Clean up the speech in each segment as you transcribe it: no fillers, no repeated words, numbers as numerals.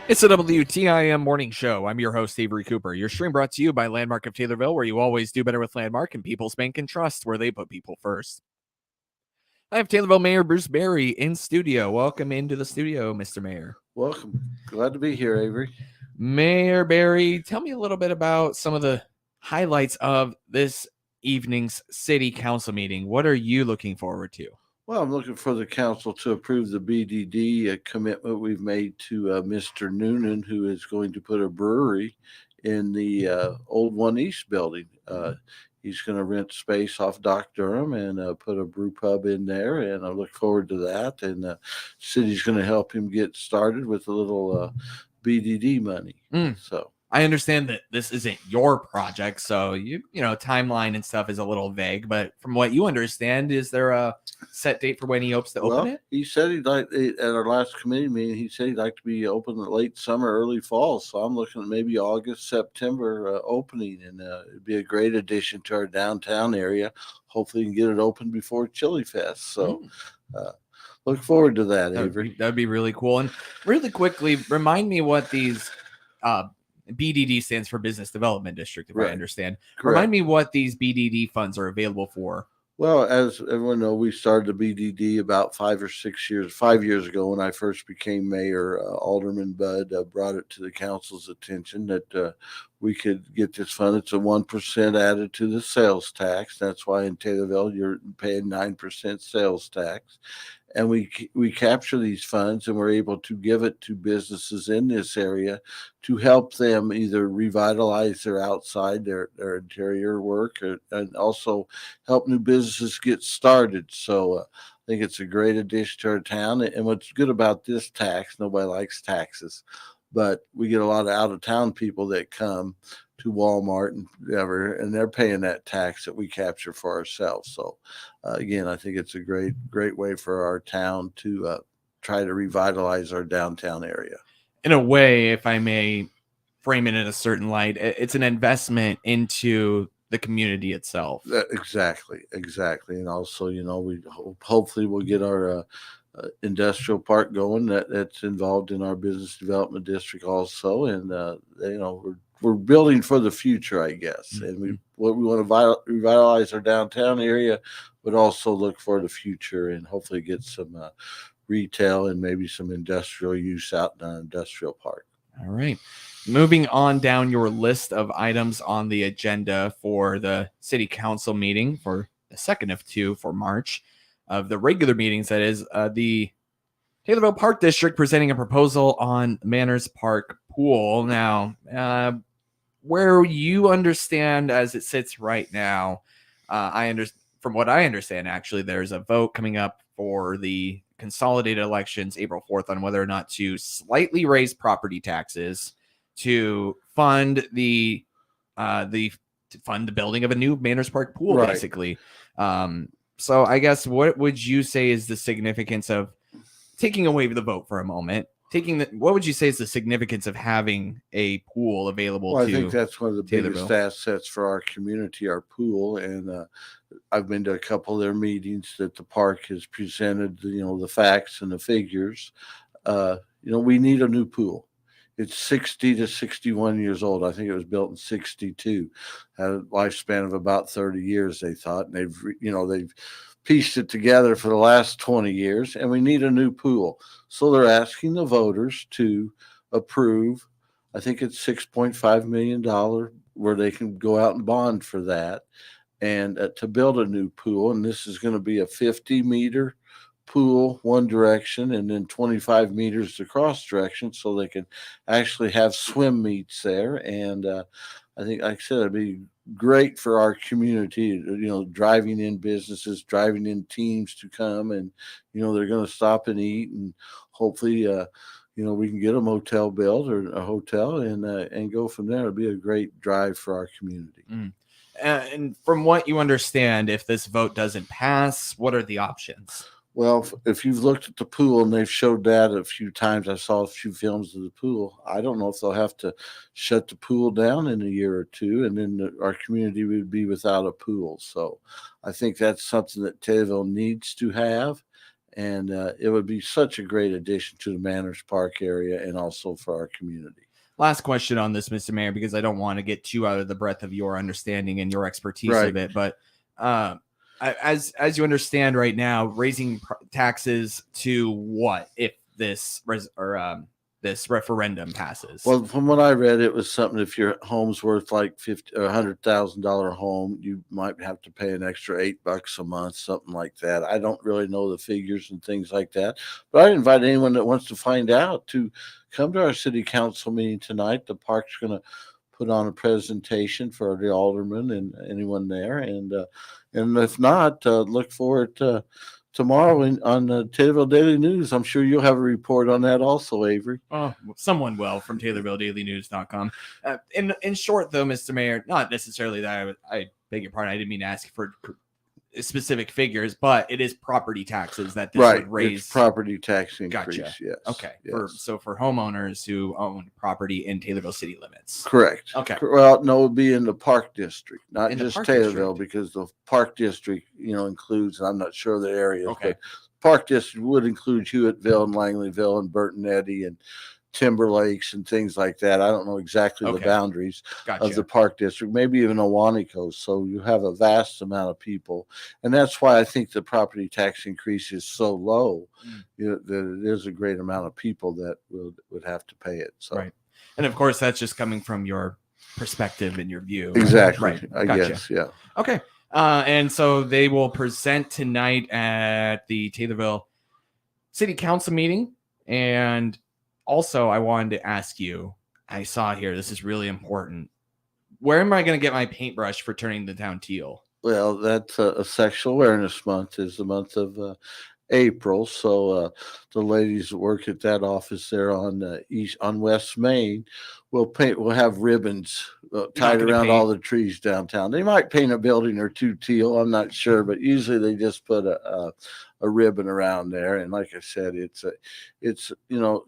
It's a WTIM morning show. I'm your host, Avery Cooper. Your stream brought to you by Landmark of Taylorville, where you always do better with Landmark and People's Bank and Trust, where they put people first. I have Taylorville Mayor Bruce Berry in studio. Welcome into the studio, Mr. Mayor. Welcome. Glad to be here, Avery. Mayor Berry, tell me a little bit about some of the highlights of this evening's city council meeting. What are you looking forward to? Well, I'm looking for the council to approve the BDD commitment we've made to Mr. Noonan, who is going to put a brewery in the old One East building. He's going to rent space off Doc Durham and put a brew pub in there, and I look forward to that. And the city's going to help him get started with a little BDD money. So I understand that this isn't your project, so you know timeline and stuff is a little vague. But from what you understand, is there a set date for when he hopes to open it? He said he'd like at our last committee meeting. He said he'd like to be open late summer, early fall. So I'm looking at maybe August, September opening, and it'd be a great addition to our downtown area. Hopefully, we can get it open before Chili Fest. So. Look forward to that, Avery. That'd be really cool. And really quickly, remind me what these BDD stands for Business Development District, if I understand. Correct. Remind me what these BDD funds are available for. Well, as everyone knows, we started the BDD about 5 years ago when I first became mayor. Alderman Budd brought it to the council's attention that we could get this fund. It's a 1% added to the sales tax. That's why in Taylorville you're paying 9% sales tax. And we capture these funds and we're able to give it to businesses in this area to help them either revitalize their outside, their interior work, and also help new businesses get started. So I think it's a great addition to our town. And what's good about this tax, nobody likes taxes, but we get a lot of out-of-town people that come to Walmart and they're paying that tax that we capture for ourselves. So again, I think it's a great way for our town to try to revitalize our downtown area. In a way, if I may frame it in a certain light, it's an investment into the community itself. Exactly. And also, we hopefully we'll get our industrial park going that's involved in our business development district also, and we're building for the future, I guess. Mm-hmm. And we want to revitalize our downtown area, but also look for the future and hopefully get some retail and maybe some industrial use out in our industrial park. All right. Moving on down your list of items on the agenda for the city council meeting for the second of two for March of the regular meetings, that is the Taylorville Park District presenting a proposal on Manners Park Pool. Now, where you understand as it sits right now, from what I understand, actually, there's a vote coming up for the consolidated elections April 4th on whether or not to slightly raise property taxes to fund the building of a new Manners Park Pool, right. Basically. So I guess what would you say is the significance of taking away the vote for a moment? What would you say is the significance of having a pool available? Well, I think that's one of the biggest assets for our community, our pool. And I've been to a couple of their meetings that the park has presented, the facts and the figures. We need a new pool. It's 60 to 61 years old. I think it was built in 62. Had a lifespan of about 30 years, they thought. And they've pieced it together for the last 20 years, and we need a new pool. So they're asking the voters to approve, I think it's $6.5 million, where they can go out and bond for that, and to build a new pool. And this is going to be a 50-meter pool one direction and then 25 meters the cross direction, so they can actually have swim meets there. And I think, like I said, it'd be great for our community, driving in businesses, driving in teams to come, and they're going to stop and eat, and hopefully we can get a motel built or a hotel and go from there. It'll be a great drive for our community. And from what you understand, if this vote doesn't pass, what are the options? Well, if you've looked at the pool, and they've showed that a few times, I saw a few films of the pool. I don't know if they'll have to shut the pool down in a year or two, and then our community would be without a pool. So I think that's something that Taylorville needs to have. And it would be such a great addition to the Manners Park area and also for our community. Last question on this, Mr. Mayor, because I don't want to get too out of the breadth of your understanding and your expertise Right. of it. But as you understand right now, raising taxes to what if this this referendum passes? Well, from what I read, it was something if your home's worth like $50,000 or $100,000 home, you might have to pay an extra $8 a month, something like that. I don't really know the figures and things like that, but I invite anyone that wants to find out to come to our city council meeting tonight. The park's going to put on a presentation for the aldermen and anyone there, and if not, look for it tomorrow on the Taylorville Daily News. I'm sure you'll have a report on that also, Avery. Oh, someone will from TaylorvilleDailyNews.com. In short, though, Mr. Mayor, not necessarily that I beg your pardon. I didn't mean to ask for specific figures, but it is property taxes that this would raise. It's property tax increase. Gotcha. Yes. Okay. Yes. For homeowners who own property in Taylorville city limits. Correct. Okay. Well, no, it would be in the Park District, not In just the Park Taylorville, District. because the Park District, includes, I'm not sure the areas, Okay. but Park District would include Hewitttville and Langleyville and Burton Eddy and Timber Lakes and things like that. I don't know exactly the boundaries of the Park District, maybe even Awanico. So you have a vast amount of people. And that's why I think the property tax increase is so low, that it is a great amount of people that would have to pay it. So. Right. And of course, that's just coming from your perspective and your view. Exactly. Right. I guess. Yeah. Okay. And so they will present tonight at the Taylorville City Council meeting. And also, I wanted to ask you, I saw here, this is really important. Where am I going to get my paintbrush for turning the town teal? Well, that's a Sexual Awareness Month is the month of April. So the ladies that work at that office there on West Main will have ribbons tied around all the trees downtown. They might paint a building or two teal, I'm not sure, but usually they just put a ribbon around there. And like I said, it's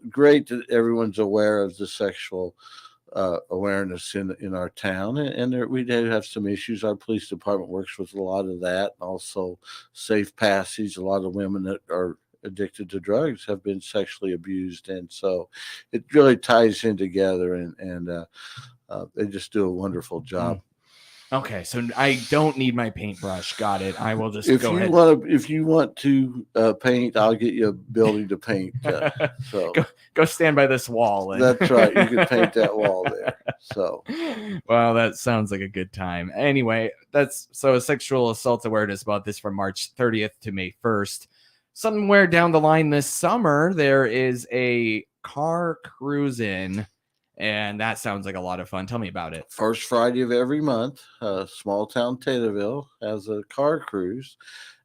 great that everyone's aware of the sexual awareness in our town, and we do have some issues. Our police department works with a lot of that, and also safe passage. A lot of women that are addicted to drugs have been sexually abused, and so it really ties in together, and they just do a wonderful job. Okay, so I don't need my paintbrush. Got it. I will just go ahead. If you want to paint, I'll get you a building to paint. So go stand by this wall. That's right. You can paint that wall there. So, well, that sounds like a good time. Anyway, that's a sexual assault awareness month is from March 30th to May 1st. Somewhere down the line this summer, there is a car cruise-in. And that sounds like a lot of fun. Tell me about it. First Friday of every month, small town Taylorville has a car cruise,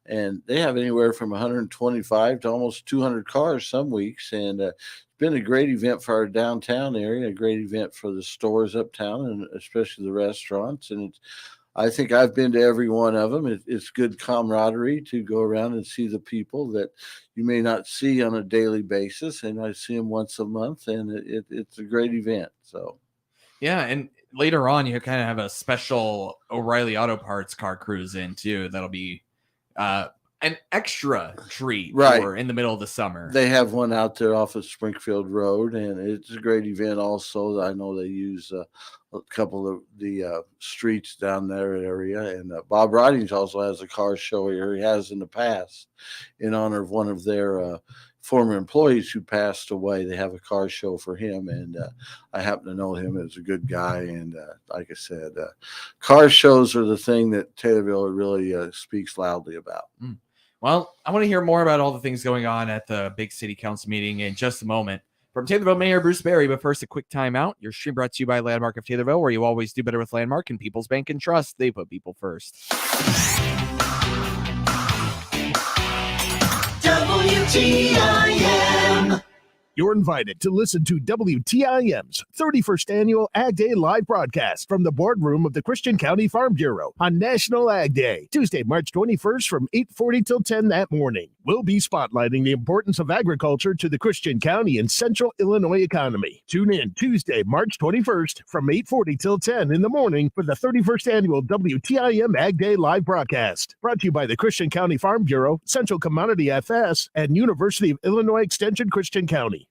and they have anywhere from 125 to almost 200 cars some weeks. And it's been a great event for our downtown area, a great event for the stores uptown, and especially the restaurants. And I think I've been to every one of them. It's good camaraderie to go around and see the people that you may not see on a daily basis. And I see them once a month, and it's a great event. So, yeah. And later on, you kind of have a special O'Reilly Auto Parts car cruise in too. That'll be an extra treat for in the middle of the summer. They have one out there off of Springfield Road, and it's a great event also. I know they use a couple of the streets down there area, and Bob Ridings also has a car show here. He has in the past in honor of one of their former employees who passed away. They have a car show for him, and I happen to know him as a good guy. And like I said, car shows are the thing that Taylorville really speaks loudly about. Well, I want to hear more about all the things going on at the big city council meeting in just a moment. From Taylorville Mayor Bruce Berry, but first a quick timeout. Your stream brought to you by Landmark of Taylorville, where you always do better with Landmark and People's Bank and Trust. They put people first. WTIM. You're invited to listen to WTIM's 31st Annual Ag Day live broadcast from the boardroom of the Christian County Farm Bureau on National Ag Day, Tuesday, March 21st from 8:40 till 10 that morning. We'll be spotlighting the importance of agriculture to the Christian County and Central Illinois economy. Tune in Tuesday, March 21st from 8:40 till 10 in the morning for the 31st Annual WTIM Ag Day live broadcast. Brought to you by the Christian County Farm Bureau, Central Commodity FS, and University of Illinois Extension Christian County.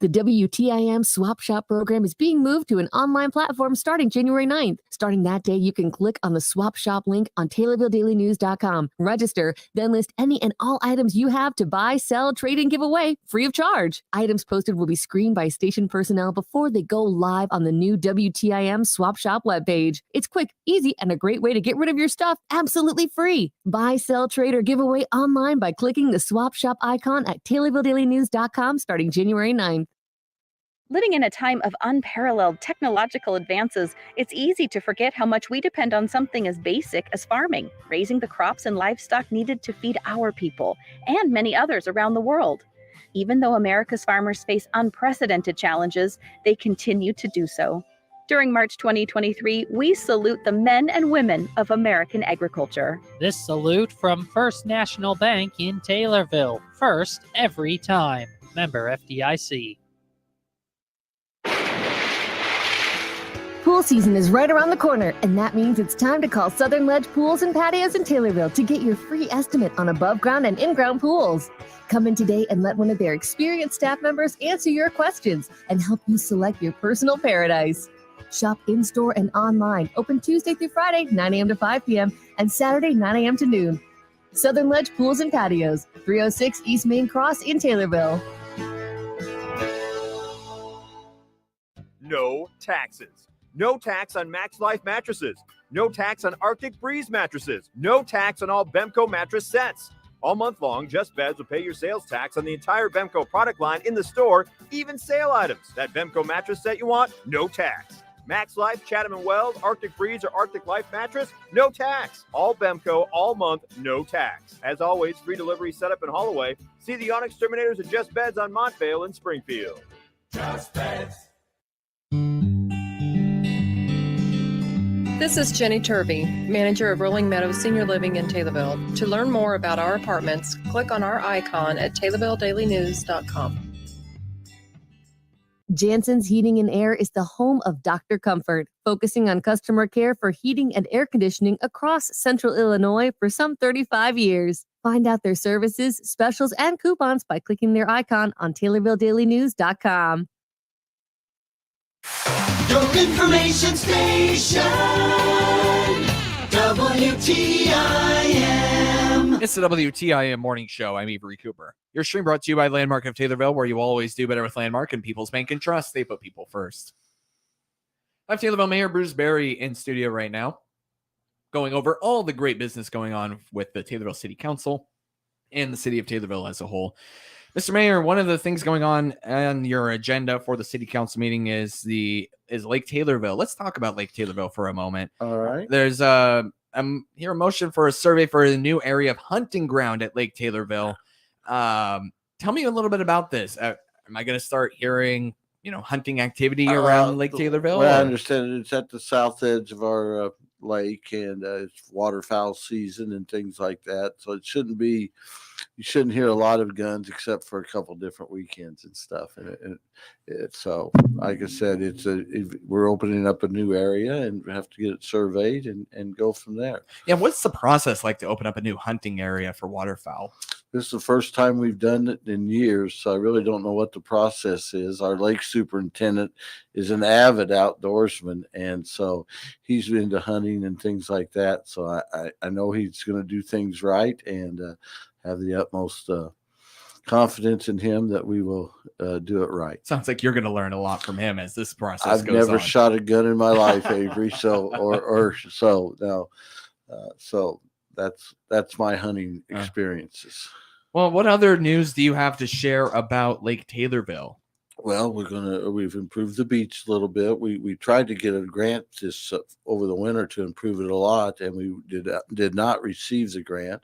The WTIM Swap Shop program is being moved to an online platform starting January 9th. Starting that day, you can click on the Swap Shop link on TaylorvilleDailyNews.com. Register, then list any and all items you have to buy, sell, trade, and give away free of charge. Items posted will be screened by station personnel before they go live on the new WTIM Swap Shop webpage. It's quick, easy, and a great way to get rid of your stuff absolutely free. Buy, sell, trade, or give away online by clicking the Swap Shop icon at TaylorvilleDailyNews.com starting January 9th. Living in a time of unparalleled technological advances, it's easy to forget how much we depend on something as basic as farming, raising the crops and livestock needed to feed our people and many others around the world. Even though America's farmers face unprecedented challenges, they continue to do so. During March 2023, we salute the men and women of American agriculture. This salute from First National Bank in Taylorville. First every time. Member FDIC. Pool season is right around the corner, and that means it's time to call Southern Ledge Pools and Patios in Taylorville to get your free estimate on above-ground and in-ground pools. Come in today and let one of their experienced staff members answer your questions and help you select your personal paradise. Shop in-store and online, open Tuesday through Friday, 9 a.m. to 5 p.m., and Saturday, 9 a.m. to noon. Southern Ledge Pools and Patios, 306 East Main Cross in Taylorville. No taxes. No tax on Max Life mattresses. No tax on Arctic Breeze mattresses. No tax on all Bemco mattress sets. All month long, Just Beds will pay your sales tax on the entire Bemco product line in the store, even sale items. That Bemco mattress set you want, no tax. Max Life, Chatham & Weld, Arctic Breeze, or Arctic Life mattress, no tax. All Bemco, all month, no tax. As always, free delivery, setup, and haul away. See the Onyx Terminators at Just Beds on Montvale in Springfield. Just Beds. This is Jenny Turvey, manager of Rolling Meadows Senior Living in Taylorville. To learn more about our apartments, click on our icon at TaylorvilleDailyNews.com. Jansen's Heating and Air is the home of Dr. Comfort, focusing on customer care for heating and air conditioning across Central Illinois for some 35 years. Find out their services, specials, and coupons by clicking their icon on TaylorvilleDailyNews.com. Your information station, WTIM. It's the WTIM Morning Show. I'm Avery Cooper. Your stream brought to you by Landmark of Taylorville, where you always do better with Landmark and People's Bank and Trust. They put people first. I have Taylorville Mayor Bruce Berry in studio right now, going over all the great business going on with the Taylorville City Council and the city of Taylorville as a whole. Mr. Mayor, one of the things going on your agenda for the city council meeting is Lake Taylorville. Let's talk about Lake Taylorville for a moment. All right. There's I'm here a motion for a survey for a new area of hunting ground at Lake Taylorville. Tell me a little bit about this. Am I going to start hearing, hunting activity around Lake Taylorville? Well, I understand it's at the south edge of our lake, and it's waterfowl season and things like that. So you shouldn't hear a lot of guns except for a couple different weekends and stuff. And so, like I said, we're opening up a new area and we have to get it surveyed and go from there. Yeah. What's the process like to open up a new hunting area for waterfowl? This is the first time we've done it in years, so I really don't know what the process is. Our lake superintendent is an avid outdoorsman, and so he's into hunting and things like that. So I know he's going to do things right, and have the utmost confidence in him that we will do it right. Sounds like you're going to learn a lot from him as this process I've goes on. never shot a gun in my life, Avery. So that's my hunting experiences. Well, what other news do you have to share about Lake Taylorville? Well, we've improved the beach a little bit. We tried to get a grant over the winter to improve it a lot, and we did not receive the grant.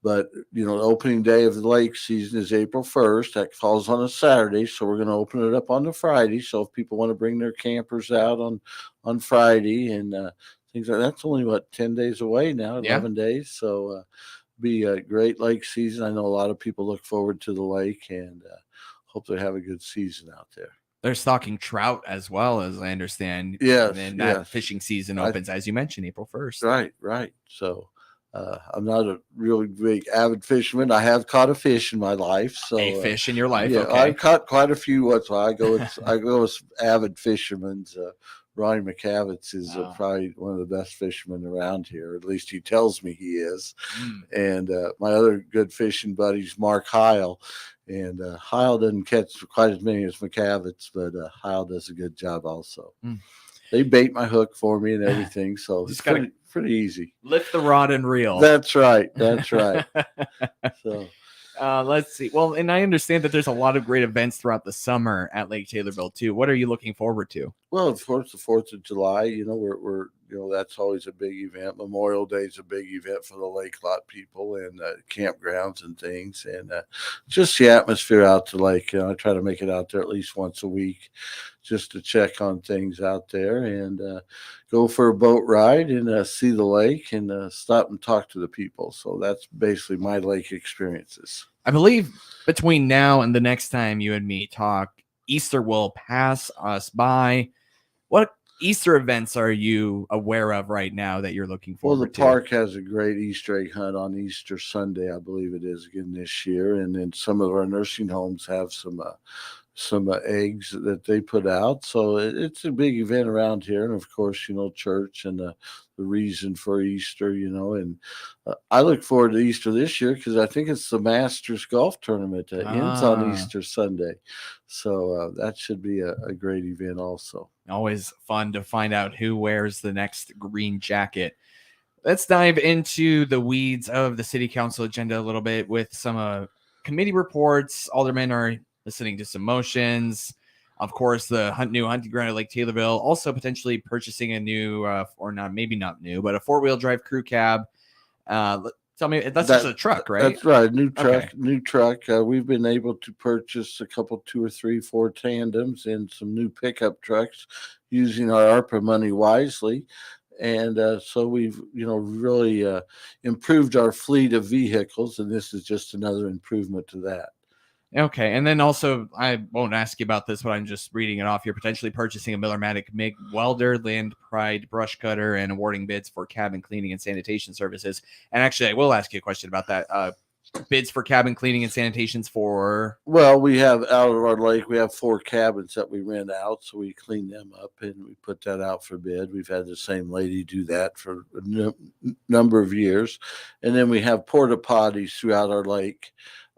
But, the opening day of the lake season is April 1st. That falls on a Saturday. So we're going to open it up on the Friday. So if people want to bring their campers out on Friday and things like that, that's only 10 days away now, 11 days. So be a great lake season. I know a lot of people look forward to the lake and hope they have a good season out there. They're stocking trout as well, as I understand. Yes. And that fishing season opens, as you mentioned, April 1st. Right. So I'm not a really big avid fisherman. I have caught a fish in my life. So a fish in your life. Yeah, okay. I've caught quite a few. So I go as avid fishermen's. Ronnie McCavitz is probably one of the best fishermen around here. At least he tells me he is. And my other good fishing buddies, Mark Heil. And Heil doesn't catch quite as many as McCavitz, but Heil does a good job also. They bait my hook for me and everything, so it's pretty easy. Lift the rod and reel. That's right. So let's see. Well, and I understand that there's a lot of great events throughout the summer at Lake Taylorville too. What are you looking forward to? Well, of course, the 4th of July. We're that's always a big event. Memorial Day is a big event for the lake lot people and campgrounds and things, and just the atmosphere out to lake. I try to make it out there at least once a week, just to check on things out there and go for a boat ride and see the lake and stop and talk to the people. So that's basically my lake experiences. I believe between now and the next time you and me talk, Easter will pass us by. What Easter events are you aware of right now that you're looking forward to? Well, the park has a great Easter egg hunt on Easter Sunday, I believe it is again this year. And then some of our nursing homes have some eggs that they put out. So it's a big event around here. And of course, church and the reason for Easter, and I look forward to Easter this year because I think it's the Masters golf tournament that ends on Easter Sunday. So that should be a great event also. Always fun to find out who wears the next green jacket. Let's dive into the weeds of the city council agenda a little bit with some committee reports. Aldermen are listening to some motions. Of course, the new hunting ground at Lake Taylorville, also potentially purchasing a new, or not, maybe not new, but a 4-wheel drive crew cab. Tell me, that's just a truck, right? That's right. New truck. We've been able to purchase a couple, 2 or 3, 4 tandems and some new pickup trucks using our ARPA money wisely. And so we've, really improved our fleet of vehicles, and this is just another improvement to that. Okay, and then also, I won't ask you about this, but I'm just reading it off. You're potentially purchasing a Miller-Matic MIG welder, Land Pride brush cutter, and awarding bids for cabin cleaning and sanitation services. And actually, I will ask you a question about that. Bids for cabin cleaning and sanitations for? Well, we have out of our lake, we have 4 cabins that we rent out, so we clean them up and we put that out for bid. We've had the same lady do that for a number of years. And then we have porta potties throughout our lake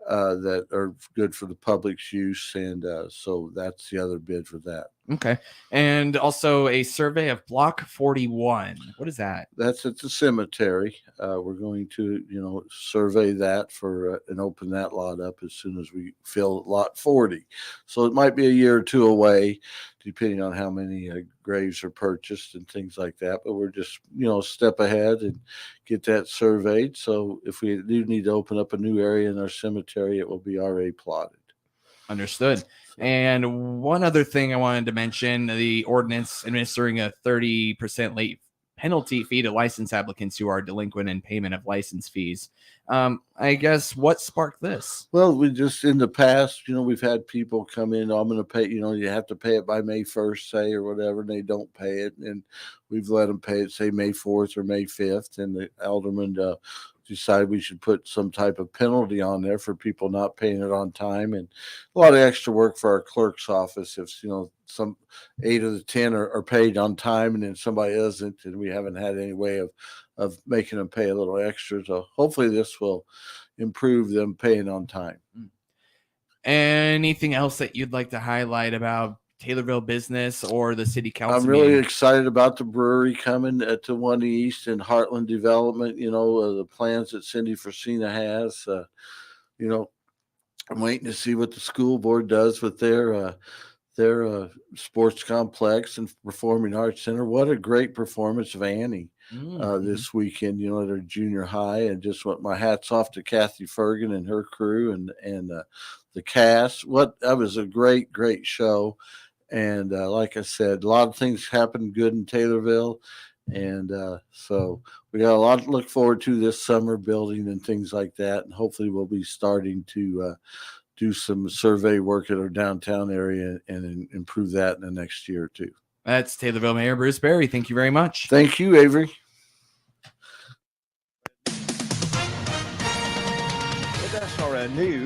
that are good for the public's use, and so that's the other bid for that. Okay, and also a survey of Block 41. What is that? That's at the cemetery. We're going to, survey that for and open that lot up as soon as we fill lot 40. So it might be a year or 2 away, depending on how many graves are purchased and things like that. But we're just, step ahead and get that surveyed. So if we do need to open up a new area in our cemetery, it will be RA plotted. Understood. And one other thing I wanted to mention, the ordinance administering a 30% late penalty fee to license applicants who are delinquent in payment of license fees. I guess what sparked this? Well, we just in the past, we've had people come in, I'm going to pay, you have to pay it by May 1st, say, or whatever, and they don't pay it. And we've let them pay it, say, May 4th or May 5th. And the alderman decided we should put some type of penalty on there for people not paying it on time, and a lot of extra work for our clerk's office if some 8 of the 10 are paid on time and then somebody isn't, and we haven't had any way of making them pay a little extra. So hopefully this will improve them paying on time. Anything else that you'd like to highlight about Taylorville business or the city council? I'm really meeting? excited about the brewery coming to 1 East and Heartland Development. the plans that Cindy Frasina has. I'm waiting to see what the school board does with their sports complex and performing arts center. What a great performance of Annie. this weekend, at our junior high, and just want my hats off to Kathy Fergan and her crew and the cast. That was a great show. And like I said, a lot of things happened good in Taylorville. And so we got a lot to look forward to this summer, building and things like that. And hopefully we'll be starting to do some survey work at our downtown area and improve that in the next year or two. That's Taylorville Mayor Bruce Berry. Thank you very much. Thank you, Avery. With SRN News.